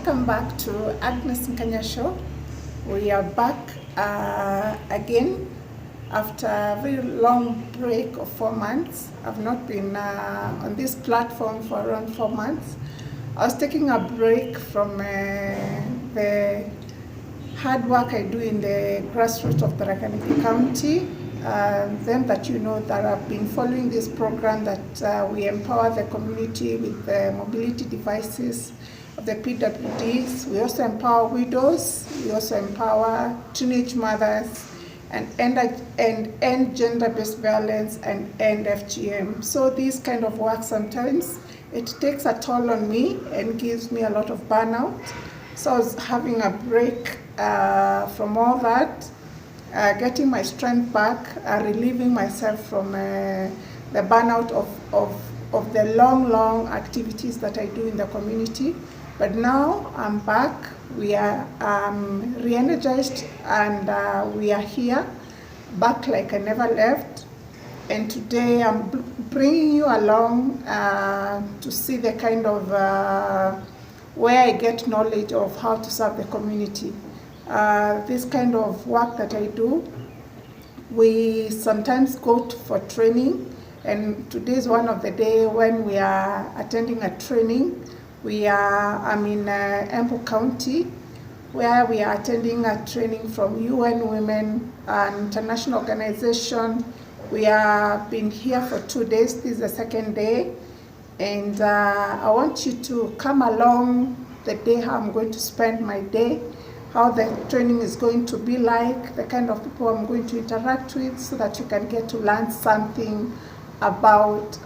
welcome back to A.R.S Show. We are back again after a very long break of 4 months. I've not been on this platform for around 4 months. I was taking a break from the hard work I do in the grassroots of Tarakaniki County. Then that you know that I've been following this program that we empower the community with the mobility devices of the PWDs. We also empower widows. We also empower teenage mothers and end gender-based violence and end FGM. So this kind of work sometimes it takes a toll on me and gives me a lot of burnout. So I was having a break from all that. Getting my strength back, relieving myself from the burnout of the long activities that I do in the community. But now I'm back, we are re-energized, and we are here, back like I never left. And today I'm bringing you along to see the kind of where I get knowledge of how to serve the community. This kind of work that I do, we sometimes go for training, and today is one of the days when we are attending a training. I'm in Embu County, where we are attending a training from UN Women, an international organization. We have been here for 2 days. This is the second day, and I want you to come along the day how I'm going to spend my day, how the training is going to be like, the kind of people I'm going to interact with, so that you can get to learn something about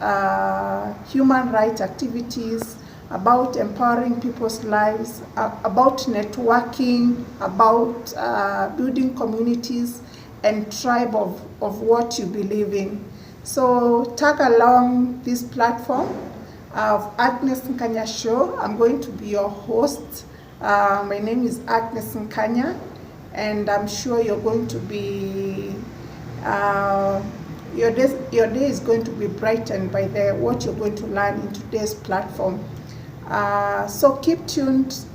human rights activities, about empowering people's lives, about networking, about building communities and tribe of what you believe in. So tag along this platform of A.R.S Show. I'm going to be your host. My name is A.R.S, and I'm sure you're going to be, your day is going to be brightened by what you're going to learn in today's platform. So keep tuned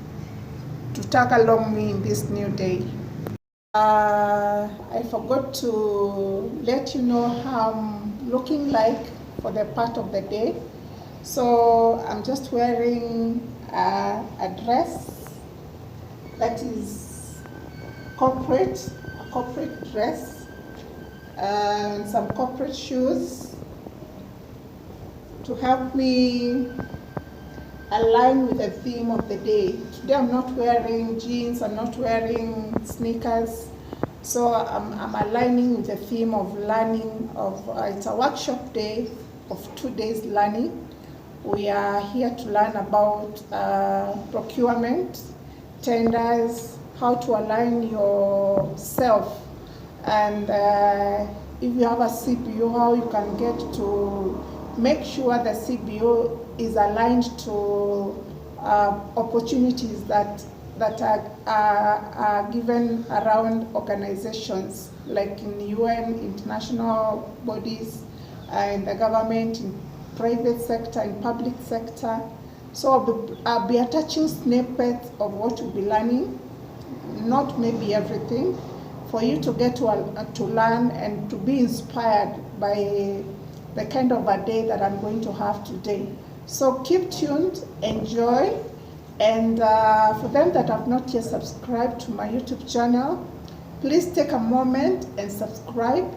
to tag along me in this new day. I forgot to let you know how I'm looking like for the part of the day. So I'm just wearing a dress that is a corporate dress, and some corporate shoes to help me align with the theme of the day. Today I'm not wearing jeans, I'm not wearing sneakers, so I'm aligning with the theme of learning. It's a workshop day of 2 days learning. We are here to learn about procurement, tenders, how to align yourself, and if you have a CBO, how you can get to make sure the CBO is aligned to opportunities that are given around organizations like in UN, international bodies, in the government, in private sector, in public sector. So I'll be attaching snippets of what you'll be learning, not maybe everything, for you to get to learn and to be inspired by the kind of a day that I'm going to have today. So keep tuned, enjoy, and for them that have not yet subscribed to my YouTube channel, please take a moment and subscribe.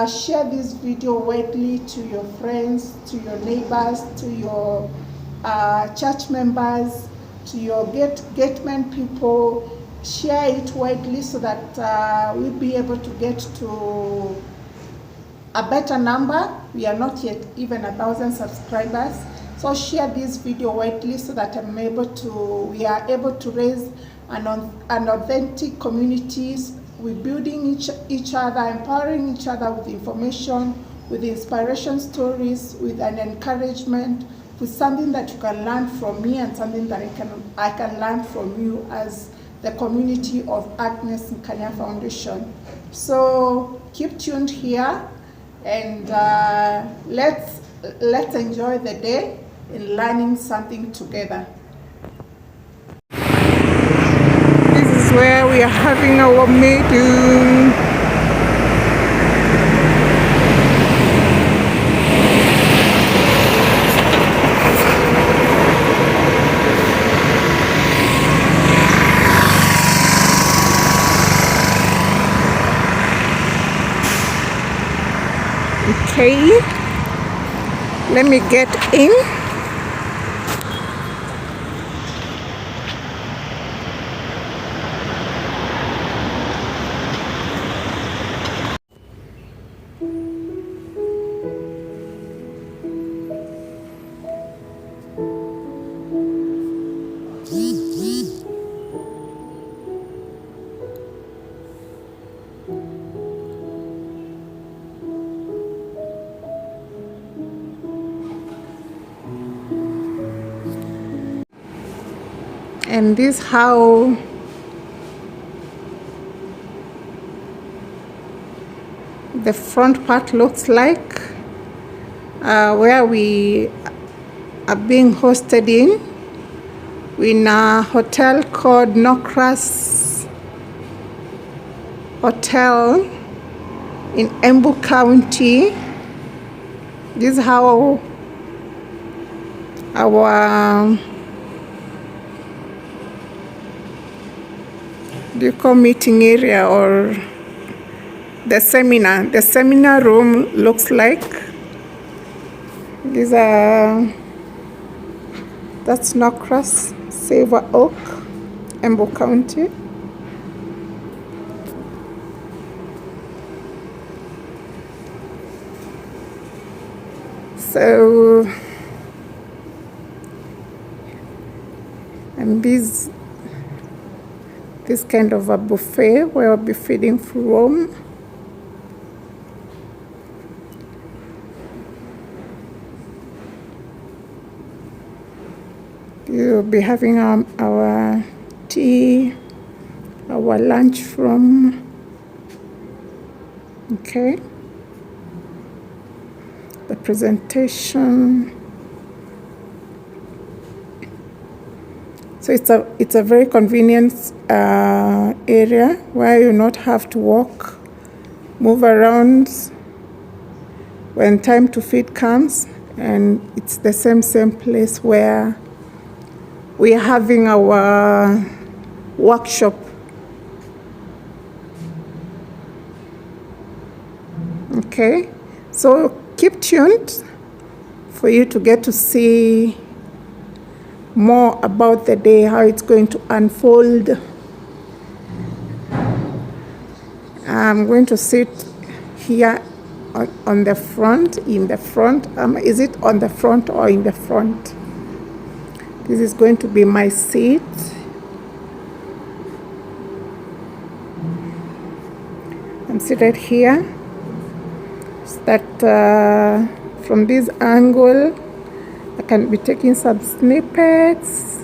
Share this video widely to your friends, to your neighbors, to your church members, to your gateman people. Share it widely so that we'll be able to get to a better number. We are not yet even 1,000 subscribers. So share this video widely so that we are able to raise an authentic communities. We're building each other, empowering each other with information, with inspiration stories, with an encouragement, with something that you can learn from me and something that I can learn from you as the community of A.R.S Foundation. So keep tuned here, and let's enjoy the day in learning something together. we are having our meeting. Okay, let me get in. And this is how the front part looks like, where we are being hosted in a hotel called A.R.S Hotel in Embu County. This is how our meeting area or the seminar room looks like. These are, that's A.R.S Silver Oak, Embu County. So, and this kind of a buffet where I'll be feeding from. We'll be having our tea, our lunch from. Okay. The presentation. So it's a very convenient area where you not have to walk, move around when time to feed comes, and it's the same place where we are having our workshop. Okay, so keep tuned for you to get to see more about the day, how it's going to unfold. I'm going to sit here on the front, in the front. Is it on the front or in the front? This is going to be my seat. I'm seated here. So that from this angle, I can be taking some snippets,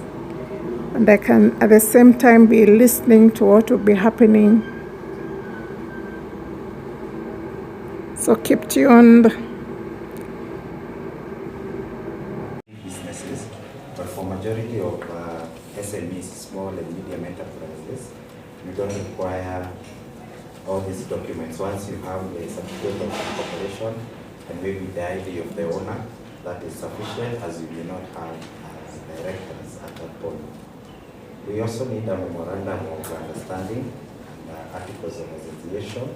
and I can at the same time be listening to what will be happening. So keep tuned. Businesses, but for majority of SMEs, small and medium enterprises, you don't require all these documents. Once you have the certificate of incorporation and maybe the ID of the owner, that is sufficient, as you do not have directors at that point. We also need a memorandum of understanding, articles of association,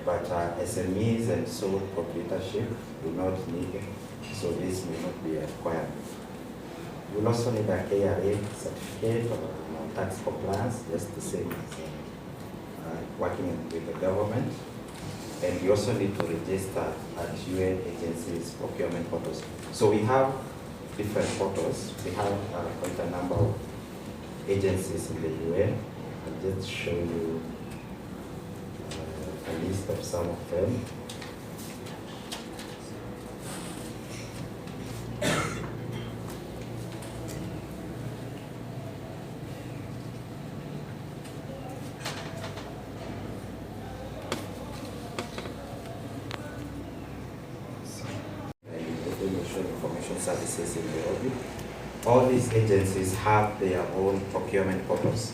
but SMEs and sole proprietorship do not need it, so this may not be required. You'll also need a KRA certificate or tax compliance, just the same as working with the government. And you also need to register at UN agencies' procurement portals. So we have different portals. We have quite a number of agencies in the UN. I'll just show you a list of some of them. Information services in Nairobi. All these agencies have their own procurement portals.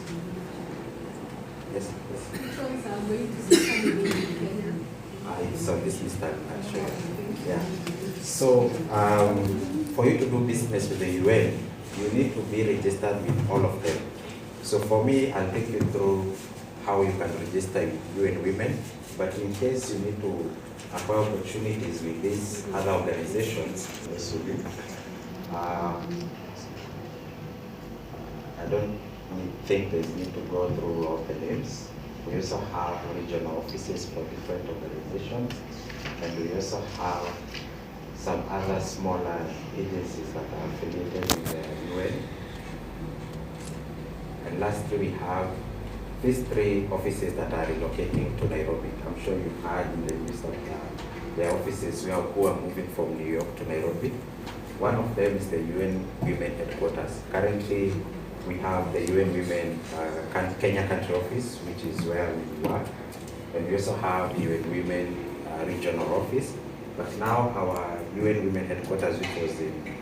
Yes, yes. Which ones are going to be coming in Kenya? It's on this list I'll show you. Yeah. So, for you to do business with the UN, you need to be registered with all of them. So for me, I'll take you through how you can register with UN Women. But in case you need to acquire opportunities with these other organizations, this will be, I don't think there's need to go through all the names. We also have regional offices for different organizations, and we also have some other smaller agencies that are affiliated with the UN. And lastly, we have these 3 offices that are relocating to Nairobi. I'm sure you've heard in the news that there are offices who are moving from New York to Nairobi. One of them is the UN Women Headquarters. Currently, we have the UN Women Kenya Country Office, which is where we work. And we also have UN Women Regional Office. But now our UN Women Headquarters, which was in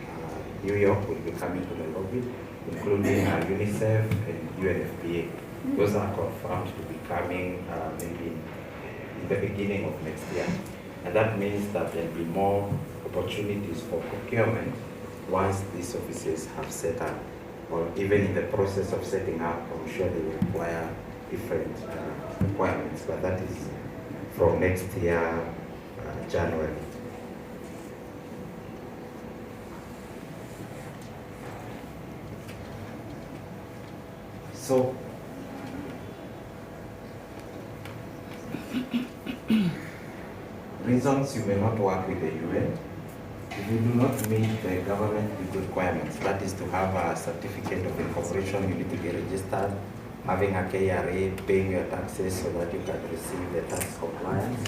New York, will be coming to Nairobi, including UNICEF and UNFPA. Those are confirmed to be coming maybe in the beginning of next year. And that means that there will be more opportunities for procurement once these offices have set up, or even in the process of setting up. I'm sure they will require different requirements, but that is from next year, January. So, reasons you may not work with the UN: if you do not meet the government requirements, that is to have a certificate of incorporation, you need to be registered, having a KRA, paying your taxes so that you can receive the tax compliance.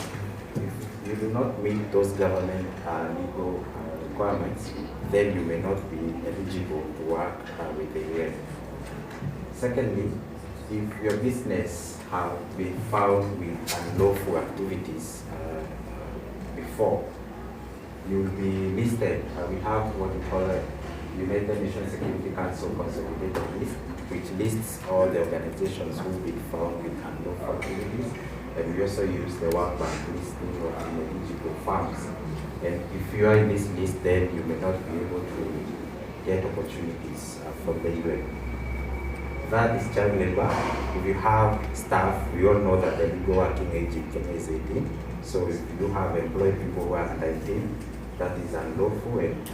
If you do not meet those government legal requirements, then you may not be eligible to work with the UN. Secondly, if your business have been found with unlawful activities before, you will be listed. We have what we call a United Nations Security Council consolidated list, which lists all the organizations who have been found with unlawful activities. And we also use the World Bank listing of ineligible firms. And if you are in this list, then you may not be able to get opportunities from the UN. That is child labor. If you have staff, we all know that the legal working age in Kenya is 18. So if you have employed people who are under 18, that is unlawful, and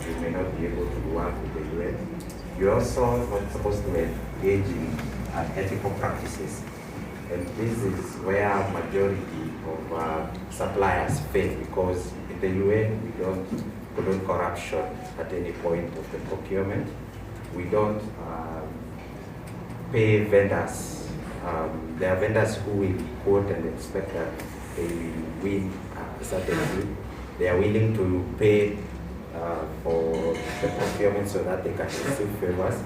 you may not be able to work with the UN. You're also not supposed to engage in unethical practices. And this is where majority of suppliers fail, because in the UN, we don't condone corruption at any point of the procurement. We don't pay vendors. There are vendors who will quote and expect that they will win a certain deal. They are willing to pay for the procurement so that they can receive favors.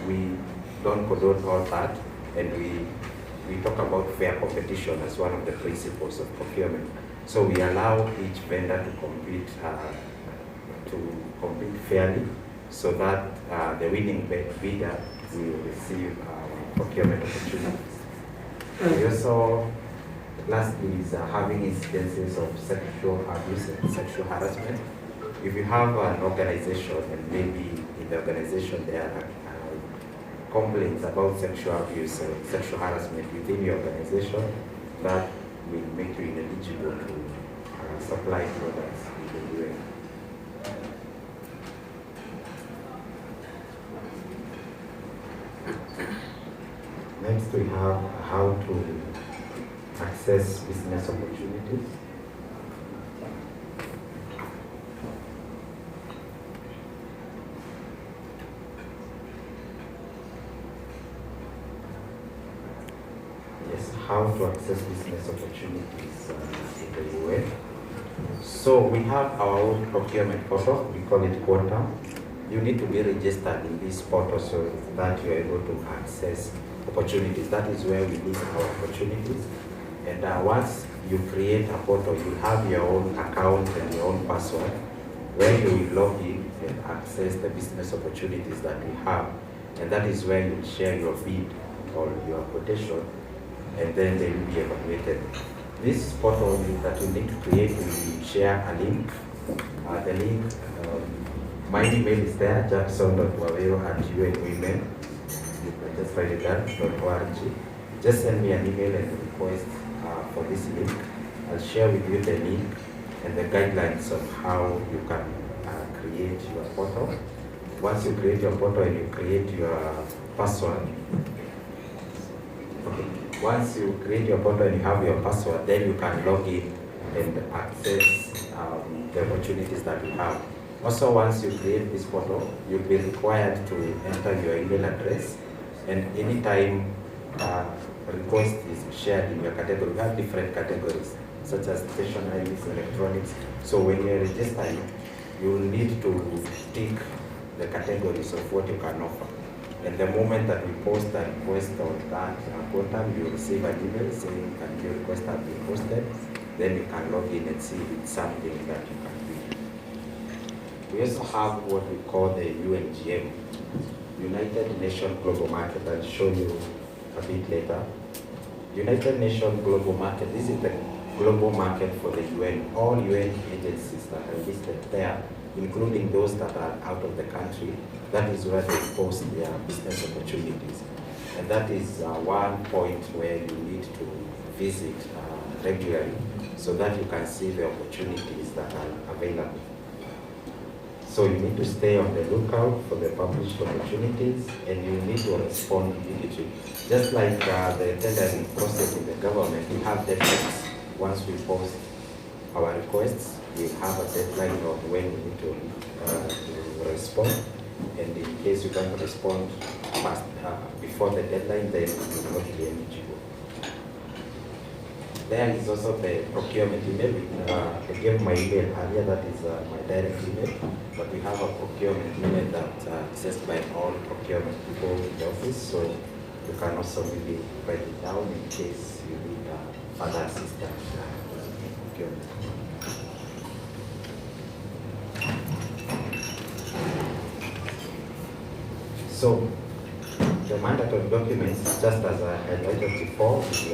We don't condone all that, and we talk about fair competition as one of the principles of procurement. So we allow each vendor to compete fairly, so that the winning bidder will receive procurement opportunities. We also, lastly, is having incidences of sexual abuse and sexual harassment. If you have an organization and maybe in the organization there are complaints about sexual abuse or sexual harassment within your organization, that will make you ineligible to supply products in the UN. Next, we have how to access business opportunities. Yes, how to access business opportunities in the UN. So we have our own procurement portal, we call it Quota. You need to be registered in this portal so that you are able to access opportunities. That is where we list our opportunities. And once you create a portal, you have your own account and your own password, where you will log in and access the business opportunities that we have. And that is where you will share your bid or your quotation and then they will be evaluated. This portal that you need to create, will share a link. The link, my email is there, jackson.wawero@unwomen. You can just write it down, .org. Just send me an email and request for this link. I'll share with you the link and the guidelines of how you can create your portal. Once you create your portal and you create your password, okay. Once you create your portal and you have your password, then you can log in and access the opportunities that you have. Also, once you create this portal, you'll be required to enter your email address, and anytime request is shared in your category, we have different categories, such as stationaries, electronics. So when you're registering, you will need to tick the categories of what you can offer. And the moment that we post a request on that portal, you will receive an email saying, can your request have been posted? Then you can log in and see if it's something that you can do. We also have what we call the UNGM, United Nations Global Market. I'll show you a bit later. United Nations Global Market, this is the global market for the UN. All UN agencies that are listed there, including those that are out of the country, that is where they post their business opportunities. And that is one point where you need to visit regularly so that you can see the opportunities that are available. So you need to stay on the lookout for the published opportunities, and you need to respond immediately. Just like the tendering process in the government, we have deadlines. Once we post our requests, we have a deadline of when we need to respond. And in case you can't respond fast before the deadline, then you will not be eligible. There is also the procurement email. I gave my email earlier, that is my direct email, but we have a procurement email that is accessed by all procurement people in the office, so you can also maybe write it down in case you need further assistance in procurement. So, the mandatory documents, just as I highlighted before, is a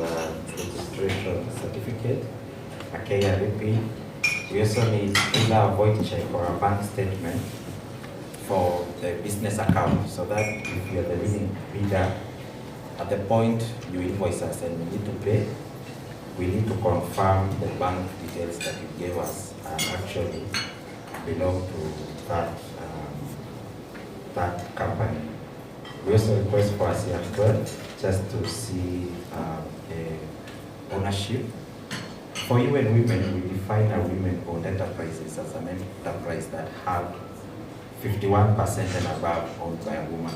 registration certificate, a KRP. We also need either a void check or a bank statement for the business account, so that if you're the winning bidder, at the point you invoice us and we need to pay, we need to confirm the bank details that you gave us actually belong to that company. We also request for a CR12 just to see the ownership. For UN Women, we define a women-owned enterprises as an enterprise that have 51% and above owned by a woman.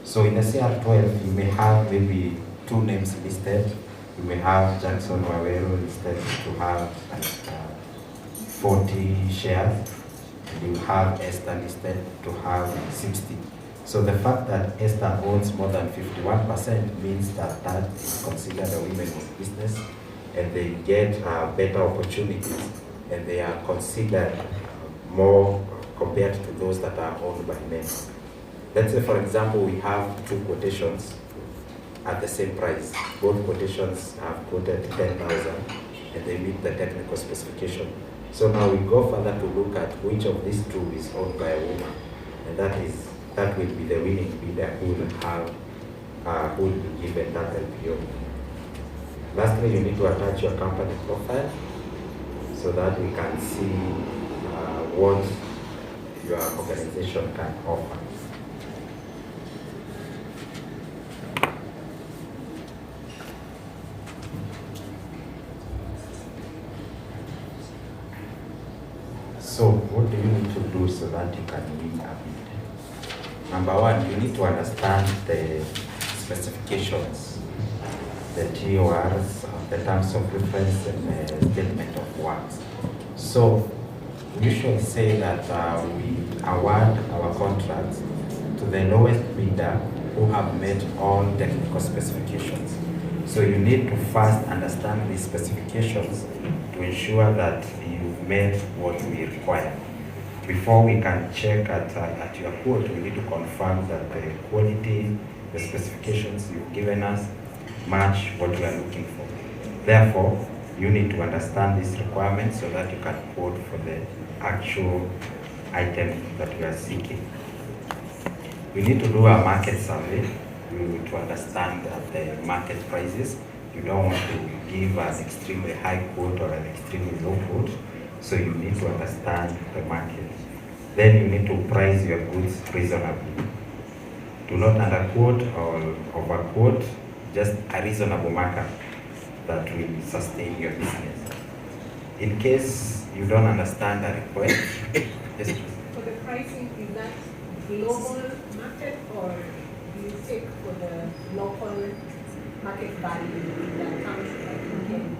So in the CR12, you may have maybe 2 names listed. You may have Jackson Wawero listed to have 40 shares. And you have Esther listed to have 60. So the fact that Esther owns more than 51% means that that is considered a women-owned business, and they get better opportunities, and they are considered more compared to those that are owned by men. Let's say, for example, we have 2 quotations at the same price. Both quotations have quoted 10,000, and they meet the technical specification. So now we go further to look at which of these 2 is owned by a woman, and that will be the winning bidder who will be given that LPO. Lastly, you need to attach your company profile so that we can see what your organization can offer. So what do you need to do so that you can win a bid? Number 1, you need to understand the specifications, the A.R.S, the terms of reference, and the statement of works. So we usually say that we award our contracts to the lowest bidder who have met all technical specifications. So you need to first understand these specifications to ensure that you've met what we require. Before we can check at your quote, we need to confirm that the quality, the specifications you've given us match what you are looking for. Therefore, you need to understand these requirements so that you can quote for the actual item that you are seeking. You need to do a market survey to understand the market prices. You don't want to give an extremely high quote or an extremely low quote, so you need to understand the market. Then you need to price your goods reasonably. Do not underquote or overquote, just a reasonable markup that will sustain your business. In case you don't understand a request, yes, please. For the pricing, is that global market or do you take for the local market value that comes like in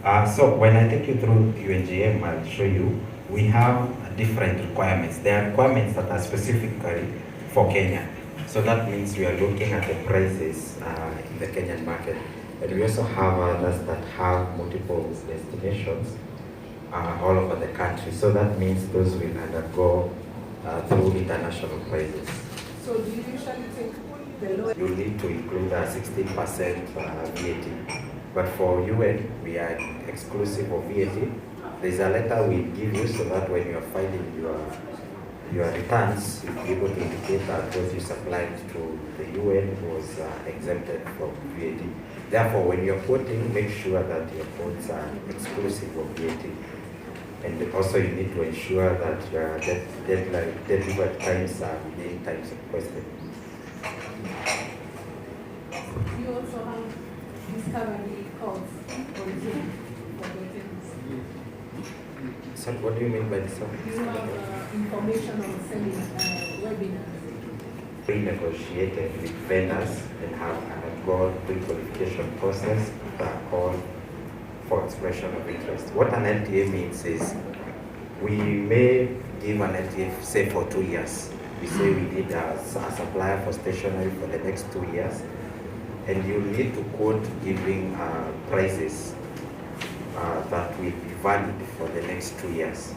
Kenya? So when I take you through UNGM, I'll show you, we have different requirements. There are requirements that are specifically for Kenya. So that means we are looking at the prices in the Kenyan market. And we also have others that have multiple destinations all over the country. So that means those will undergo through international prices. So do you usually take the lowest? You need to include a 16% VAT. But for UN, we are exclusive of VAT. There's a letter we give you so that when you are filing your returns, you'll be able to indicate that what you supplied to the UN was exempted from VAT. Therefore, when you're quoting, make sure that your quotes are exclusive of VAT. And also you need to ensure that your delivery times are within times requested. You also have discovery calls on Zoom for weddings. So what do you mean by this? You have information on selling webinars. Pre-negotiated with vendors and have undergone pre-qualification process that are called for expression of interest. What an LTA means is we may give an LTA, say for 2 years. We say we need a supplier for stationery for the next 2 years, and you need to quote giving prices that will be valid for the next 2 years.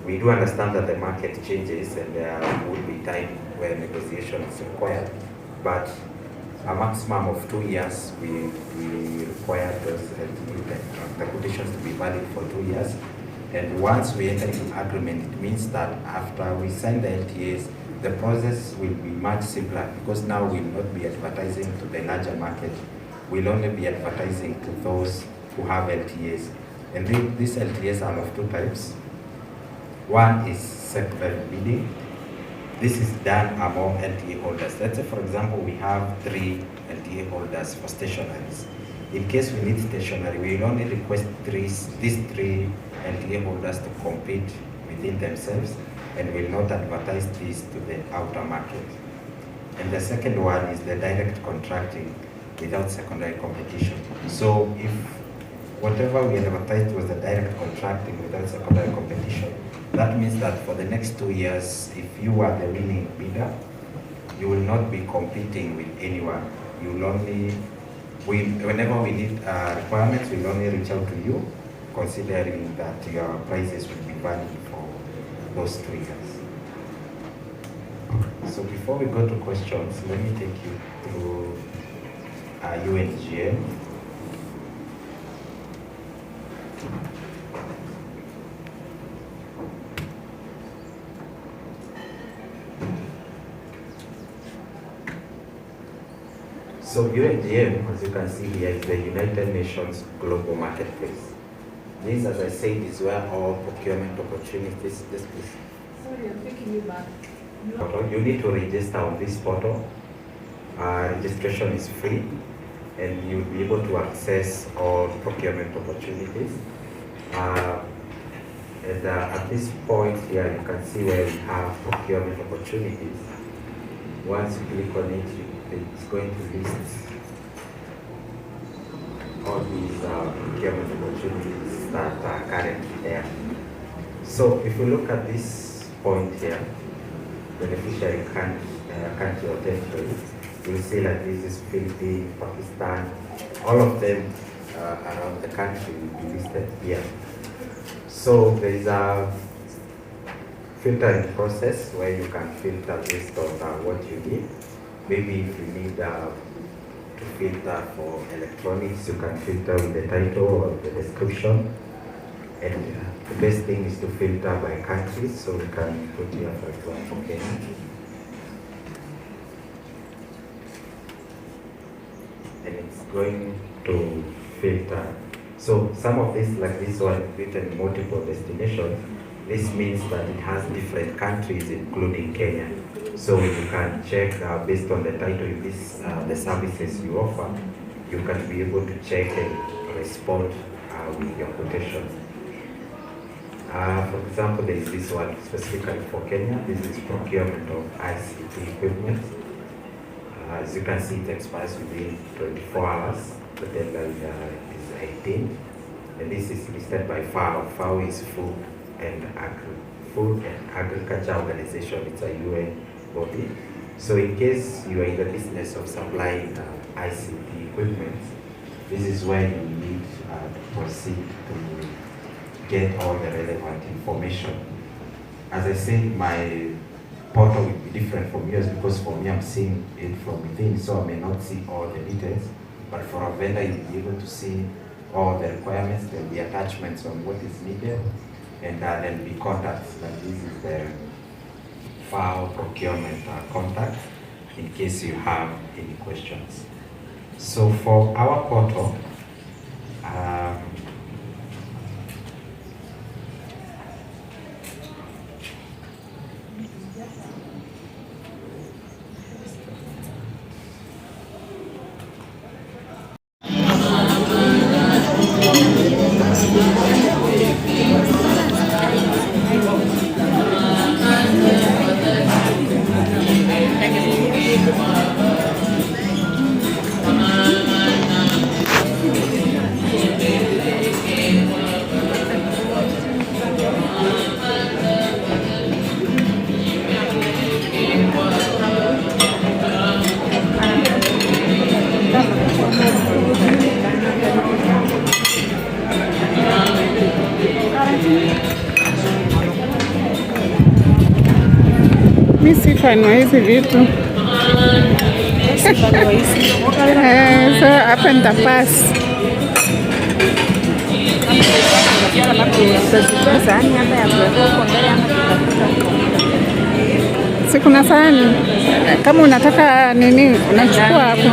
We do understand that the market changes and there will be time where negotiation is required, but a maximum of 2 years, we require those the quotations to be valid for 2 years. And once we enter into agreement, it means that after we sign the LTAs, the process will be much simpler because now we'll not be advertising to the larger market. We'll only be advertising to those who have LTAs. And these LTAs are of two types. One is secondary bidding. This is done among LTA holders. Let's say, for example, we have 3 LTA holders for stationaries. In case we need stationery, we will only request these 3 LTA holders to compete within themselves and will not advertise this to the outer market. And the second one is the direct contracting without secondary competition. So if whatever we advertised was the direct contracting without secondary competition, that means that for the next 2 years, if you are the winning bidder, you will not be competing with anyone. You will only, whenever we need requirements, we'll only reach out to you, considering that your prices will be valid for those 2 years. So before we go to questions, let me take you through UNGM. So UNGM, as you can see here, is the United Nations Global Marketplace. This, as I said, is where all procurement opportunities. This is. Sorry, I'm taking you back. You need to register on this portal. Registration is free, and you'll be able to access all procurement opportunities. At this point here, you can see where we have procurement opportunities. Once you click on it, it's going to list all these procurement opportunities that are currently there. So if you look at this point here, beneficiary country or territory, you'll see that this is Philippines, Pakistan, all of them around the country will be listed here. So there is a filtering process where you can filter based on what you need. Maybe if you need to filter for electronics, you can filter with the title or the description. And the best thing is to filter by countries, so we can put here, for example, Kenya. And it's going to filter. So some of this, like this one, written multiple destinations, this means that it has different countries, including Kenya. So you can check based on the title, if this the services you offer, you can be able to check and respond with your quotations. For example, there is this one specifically for Kenya. This is procurement of ICT equipment. As you can see, it expires within 24 hours. The deadline is 18. And this is listed by FAO. FAO is Food and Agriculture Organization. It's a UN body. So in case you are in the business of supplying ICT equipment, this is where you need to proceed to get all the relevant information. As I said, my portal will be different from yours because for me I'm seeing it from within, so I may not see all the details, but for a vendor you'll be able to see all the requirements, there'll be attachments on what is needed, and there'll be contacts, like this is the FAO procurement contact in case you have any questions. So for our portal, mi sifanwa hizi vitu. So hapa nitapass. Si kuna sahani, kama unataka nini unachukua hapo.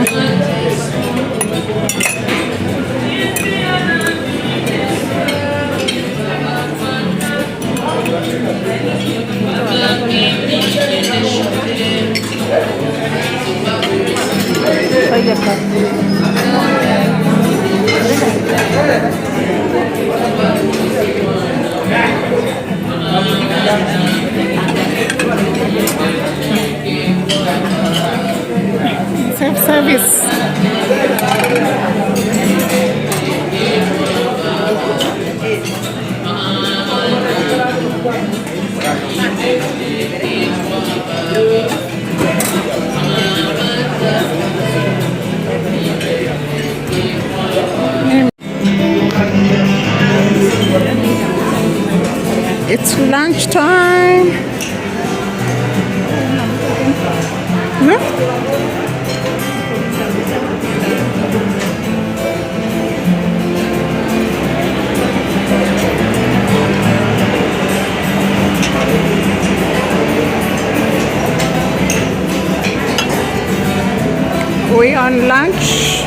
Self-service. It's lunchtime. No? We on lunch.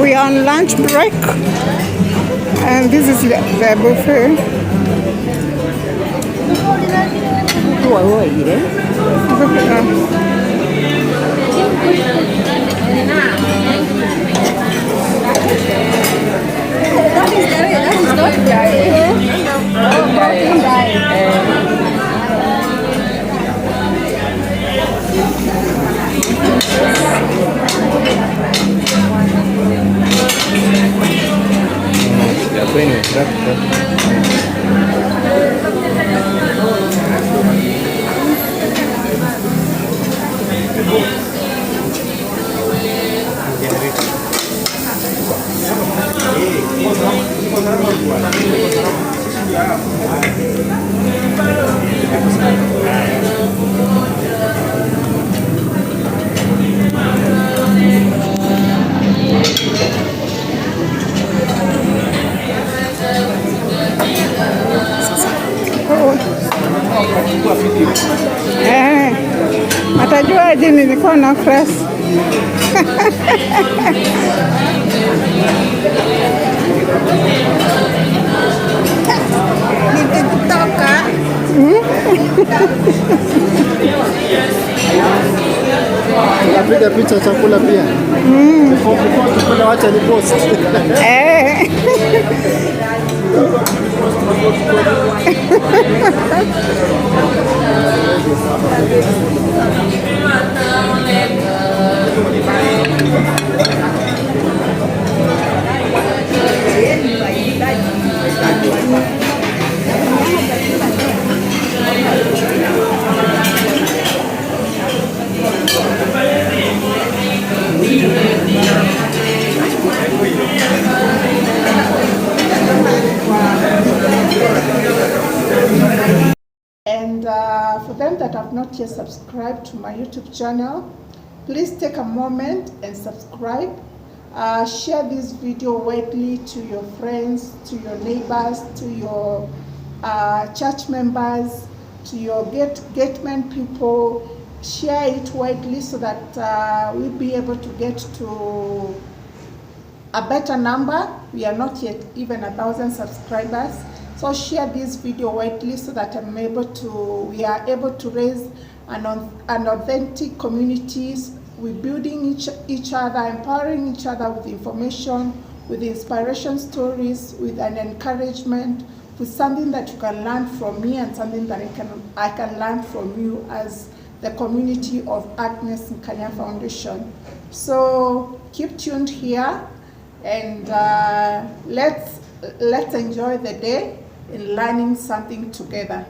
We are on lunch break, and this is the buffet. Yeah, so anyway, Atajuaje nilikuwa na press? Nikitoka napiga picha chakula pia. Chakula wacha ni post. And for them that have not yet subscribed to my YouTube channel, please take a moment and subscribe. Share this video widely to your friends, to your neighbors, to your church members, to your gateman people. Share it widely so that we'll be able to get to a better number. We are not yet even 1,000 subscribers. So share this video widely so that we are able to raise an authentic communities. We're building each other, empowering each other with information, with inspiration stories, with an encouragement, with something that you can learn from me and something that I can learn from you as the community of A.R.S Foundation. So keep tuned here, and let's enjoy the day in learning something together.